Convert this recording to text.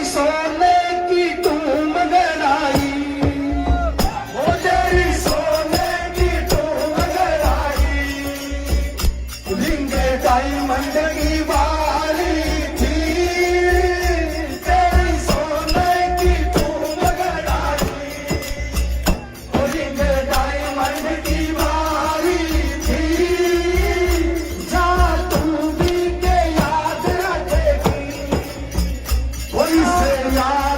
तेरी सोने की तुम गड़ाई, वो तेरी सोने की तुम गड़ाई, रिंगे डायमंड की वाली थी, तेरी सोने की तुम गड़ाई, वो रिंगे डायमंड की वाली थी, जा तू भी के याद रखेगी, वो इसे याद